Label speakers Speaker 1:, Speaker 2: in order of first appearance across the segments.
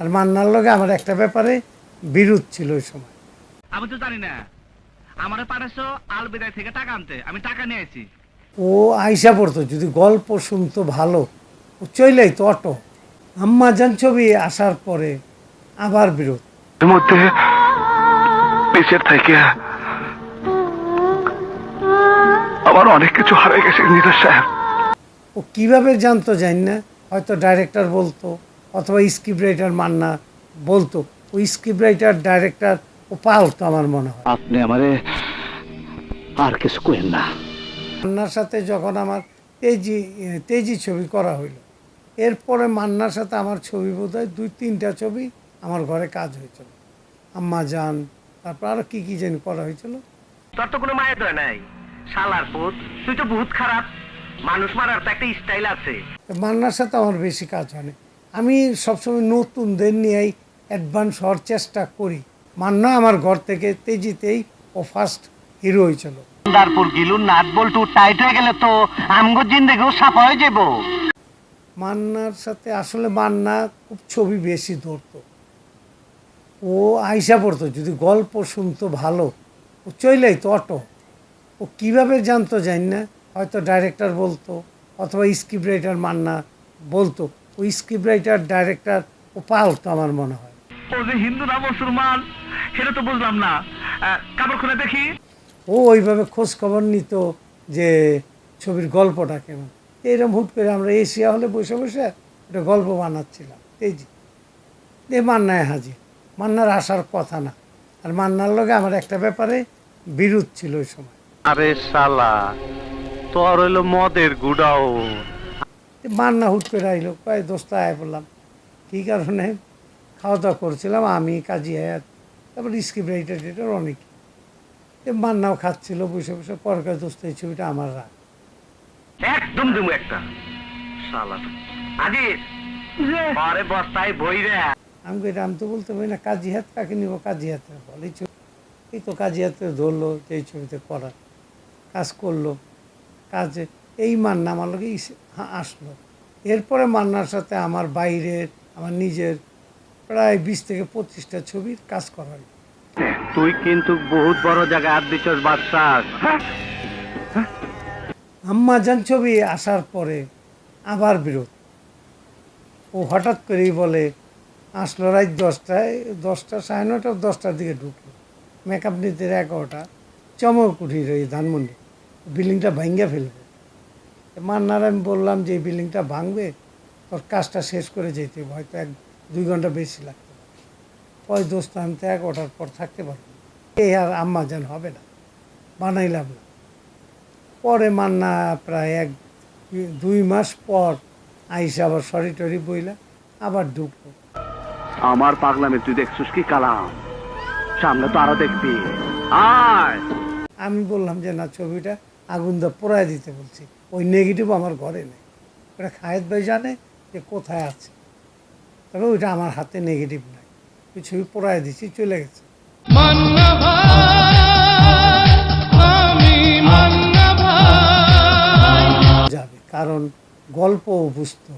Speaker 1: আর মান্নার লগে আমার একটা ব্যাপারে বিরোধ ছিল ওই সময়।
Speaker 2: আমি তো জানি না, আমারে পাঠাইছো আলবিদায় থেকে টাকা আনতে, আমি টাকা নিয়ে আইছি।
Speaker 1: ও আইসা পড়তো, যদি গল্প শুনতো ভালো, ও চইলাই তো অটো। আম্মাজান ছবি আসার পরে আবার বিরোধ।
Speaker 3: এর মধ্যে পিছের থেকে আমার অনেক কিছু হারিয়ে গেছে নীরজ সাহেব।
Speaker 1: ও কিভাবে জানতো জানি না, হয়তো ডাইরেক্টর বলতো অথবা স্ক্রিপ্ট রাইটার মান্না বলতো। ওই স্ক্রিপ্ট রাইটার ডাইরেক্টর ও পালতো আমার মনে হয়।
Speaker 4: আপনি আমারে আর কিছু কইেন না।
Speaker 1: মান্নার সাথে যখন আমার তেজি ছবি করা হইলো, এরপরে মান্নার সাথে আমার ছবি বোধহয় 2-3টা ছবি আমার ঘরে কাজ হয়েছিল। আম্মাজান, তারপর আরো কি কি যেন করা হয়েছিল।
Speaker 2: তোর তো কোনো মায়া দয় নাই, শালার পুত, তুই তো বহুত খারাপ। মানুষ মারার তো একটা স্টাইল আছে।
Speaker 1: মান্নার সাথে আমার বেশি কাজ হয়নি। আমি সবসময় নতুনদের নিয়েই অ্যাডভান্স হওয়ার চেষ্টা করি। মান্না আমার ঘর থেকে তেজিতেই ও ফার্স্ট হিরো হয়েছিল।
Speaker 4: তারপর গিলুর নাট বল্টু টাইট হয়ে গেলে তো আমগো জিন্দেগিও সাফা হয়ে যাব।
Speaker 1: মান্নার সাথে আসলে মান্না খুব ছবি বেশি ধরতো। ও আইসা পড়তো, যদি গল্প শুনতো ভালো, ও চইলাই তো অটো। ও কিভাবে জানতো জানি না, হয়তো ডাইরেক্টর বলতো অথবা স্ক্রিপ্ট রাইটার মান্না বলতো। ওই স্ক্রিপ্ট রাইটার ডাইরেক্টর ও পালতো আমার মনে হয়।
Speaker 2: ও যে হিন্দু না মুসলমান সেটা তো বুঝলাম না, কাপড় খুলে দেখি।
Speaker 1: ও ওইভাবে খোঁজ খবর নিত যে ছবির গল্পটা কেমন। এরকম হুট করে আমরা এশিয়া হলে বসে বসে একটা গল্প বানাচ্ছিলাম, তেজি এ মান্নায় হাজির। মান্নার আসার কথা না, আর মান্নার লগে আমার একটা ব্যাপারে বিরোধ ছিল ওই সময়।
Speaker 4: আরে শালা, তোর হইলো মদের গুড়াও।
Speaker 1: মান্না হুট করে আইলো, কয় দোস্ত আয় বললাম। কী কারণে? খাওয়া দাওয়া করছিলাম আমি, কাজী হায়াত, তারপর স্ক্রিপ্ট রাইটার টেটার অনেকে। মান্নাও খাচ্ছিল বসে বসে, পরে কয় দোস্ত এই ছবিটা আমার রাখ।
Speaker 2: একদম দিমু একটা শালা আজিজ পরে বস্তায় বই রে।
Speaker 1: আমি কই আমি তো বলতে পারি না, কাজী হাত কাকে নিব, কাজী হাতে বল। এই তো কাজী হাতে ধরলো যে এই ছবিতে করার কাজ করলো, কাজে এই মান্না আমার লোকে আসলো। এরপরে মান্নার সাথে আমার বাইরের, আমার নিজের প্রায় 20 থেকে 25টা ছবির কাজ করা হয়।
Speaker 4: তুই কিন্তু বহুত বড় জায়গায় হাত দিছস বাদশাহ।
Speaker 1: আম্মাজান ছবি আসার পরে আবার বিরোধ। ও হঠাৎ করেই বলে, আসলো রাত 10টায়, 10টা 9:30 10টার দিকে ঢুকলো। মেকআপ নিতে 11টা, চমকুঠির এই ধানমন্ডি বিল্ডিংটা ভাঙ্গা ফেলবে। মান্নার আমি বললাম যে এই বিল্ডিংটা ভাঙবে, তোর কাজটা শেষ করে যেতে হবে, হয়তো 1-2 ঘন্টা বেশি লাগতে পারে। ওই দোস্ত আমি তো 11টার পর থাকতে পারবো, এই আর আম্মাজান হবে না, বানাইলাম না। পরে মান্না প্রায় 1-2 মাস পর আইসা আবার সরি টরি বইলা আবার ঢুকলো।
Speaker 4: আমার পাগলামে তুই দেখছিস কি কালাম, সামনে তো আরো দেখবি। আয়
Speaker 1: আমি বললাম যে না, ছবিটা আগুন দা পোড়ায় দিতে বলছি, ওই নেগেটিভ আমার ঘরে নেই। ওটা খায়েত ভাই জানে যে কোথায় আছে, তবে ওইটা আমার হাতে নেগেটিভ নাই। ওই ছবি পোড়ায় দিচ্ছি, চলে গেছে। যাবে, কারণ গল্পও বুঝতো।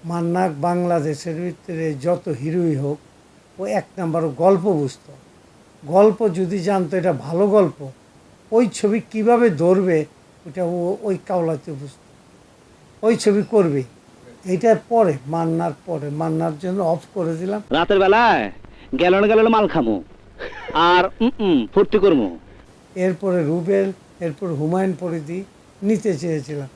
Speaker 1: মান্না বাংলাদেশের ভিতরে যত হিরোই হোক, ও 1 নাম্বার গল্প বুঝতো। গল্প যদি জানতো এটা ভালো গল্প, ওই ছবি কিভাবে ধরবে ওটা ও ওই কাওলাতে বুঝতো, ওই ছবি করবে। এইটার পরে মান্নার জন্য অফ করে দিলাম।
Speaker 4: রাতের বেলায় গেলন গেলন মাল খামু আর ফুর্তি করবো।
Speaker 1: এরপরে রুবেল, এরপর হুমায়ুন ফরিদি নিতে চেয়েছিলাম,